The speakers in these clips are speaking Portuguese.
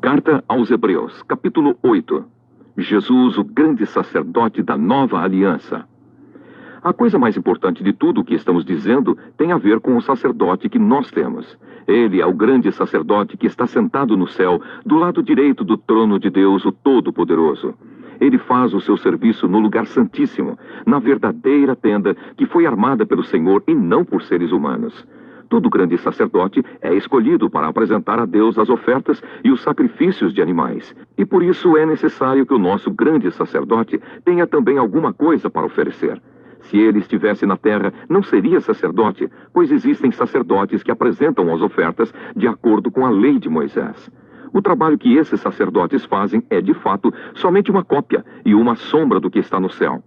Carta aos Hebreus, capítulo 8. Jesus, o grande sacerdote da nova aliança. A coisa mais importante de tudo o que estamos dizendo tem a ver com o sacerdote que nós temos. Ele é o grande sacerdote que está sentado no céu, do lado direito do trono de Deus, o Todo-Poderoso. Ele faz o seu serviço no lugar santíssimo, na verdadeira tenda que foi armada pelo Senhor e não por seres humanos. Todo grande sacerdote é escolhido para apresentar a Deus as ofertas e os sacrifícios de animais. E por isso é necessário que o nosso grande sacerdote tenha também alguma coisa para oferecer. Se ele estivesse na terra, não seria sacerdote, pois existem sacerdotes que apresentam as ofertas de acordo com a lei de Moisés. O trabalho que esses sacerdotes fazem é, de fato, somente uma cópia e uma sombra do que está no céu.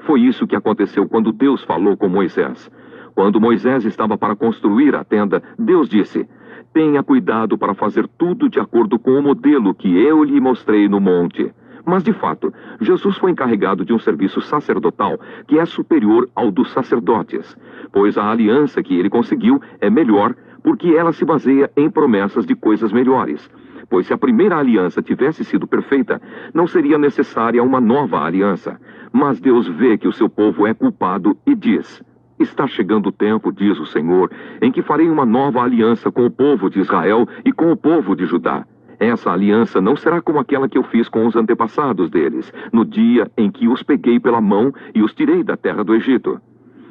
Foi isso que aconteceu quando Deus falou com Moisés. Quando Moisés estava para construir a tenda, Deus disse: "Tenha cuidado para fazer tudo de acordo com o modelo que eu lhe mostrei no monte." Mas, de fato, Jesus foi encarregado de um serviço sacerdotal que é superior ao dos sacerdotes, pois a aliança que ele conseguiu é melhor porque ela se baseia em promessas de coisas melhores. Pois se a primeira aliança tivesse sido perfeita, não seria necessária uma nova aliança. Mas Deus vê que o seu povo é culpado e diz: "Está chegando o tempo, diz o Senhor, em que farei uma nova aliança com o povo de Israel e com o povo de Judá. Essa aliança não será como aquela que eu fiz com os antepassados deles, no dia em que os peguei pela mão e os tirei da terra do Egito.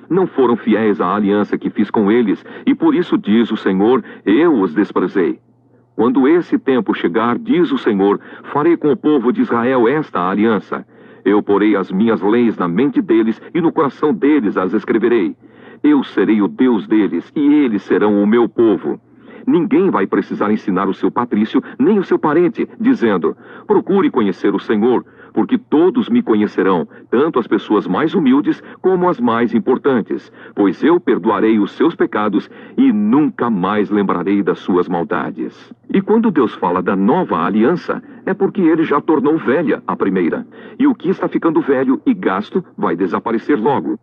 Não foram fiéis à aliança que fiz com eles, e por isso diz o Senhor, eu os desprezei. Quando esse tempo chegar, diz o Senhor, farei com o povo de Israel esta aliança. Eu porei as minhas leis na mente deles e no coração deles as escreverei. Eu serei o Deus deles e eles serão o meu povo. Ninguém vai precisar ensinar o seu patrício, nem o seu parente, dizendo: procure conhecer o Senhor, porque todos me conhecerão, tanto as pessoas mais humildes como as mais importantes, pois eu perdoarei os seus pecados e nunca mais lembrarei das suas maldades." E quando Deus fala da nova aliança, é porque ele já tornou velha a primeira, e o que está ficando velho e gasto vai desaparecer logo.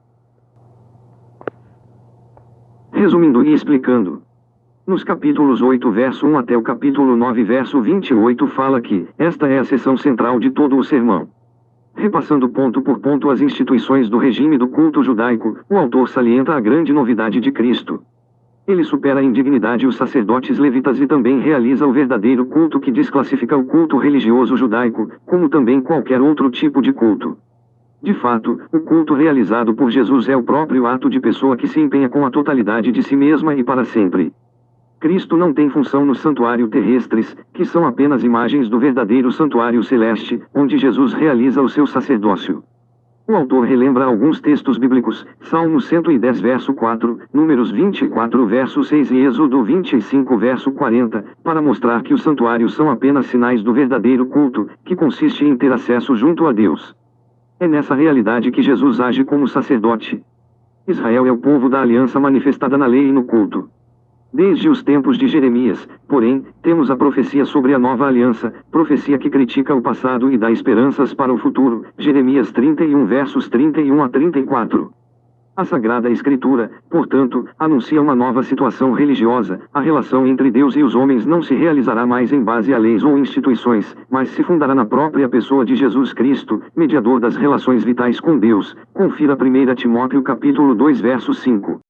Resumindo e explicando, nos capítulos 8, verso 1 até o capítulo 9, verso 28 fala que esta é a seção central de todo o sermão. Repassando ponto por ponto as instituições do regime do culto judaico, o autor salienta a grande novidade de Cristo. Ele supera em dignidade os sacerdotes levitas e também realiza o verdadeiro culto que desclassifica o culto religioso judaico, como também qualquer outro tipo de culto. De fato, o culto realizado por Jesus é o próprio ato de pessoa que se empenha com a totalidade de si mesma e para sempre. Cristo não tem função no santuário terrestres, que são apenas imagens do verdadeiro santuário celeste, onde Jesus realiza o seu sacerdócio. O autor relembra alguns textos bíblicos, Salmo 110 verso 4, Números 24 verso 6 e Êxodo 25 verso 40, para mostrar que os santuários são apenas sinais do verdadeiro culto, que consiste em ter acesso junto a Deus. É nessa realidade que Jesus age como sacerdote. Israel é o povo da aliança manifestada na lei e no culto. Desde os tempos de Jeremias, porém, temos a profecia sobre a nova aliança, profecia que critica o passado e dá esperanças para o futuro, Jeremias 31 versos 31 a 34. A Sagrada Escritura, portanto, anuncia uma nova situação religiosa. A relação entre Deus e os homens não se realizará mais em base a leis ou instituições, mas se fundará na própria pessoa de Jesus Cristo, mediador das relações vitais com Deus. Confira 1 Timóteo capítulo 2 verso 5.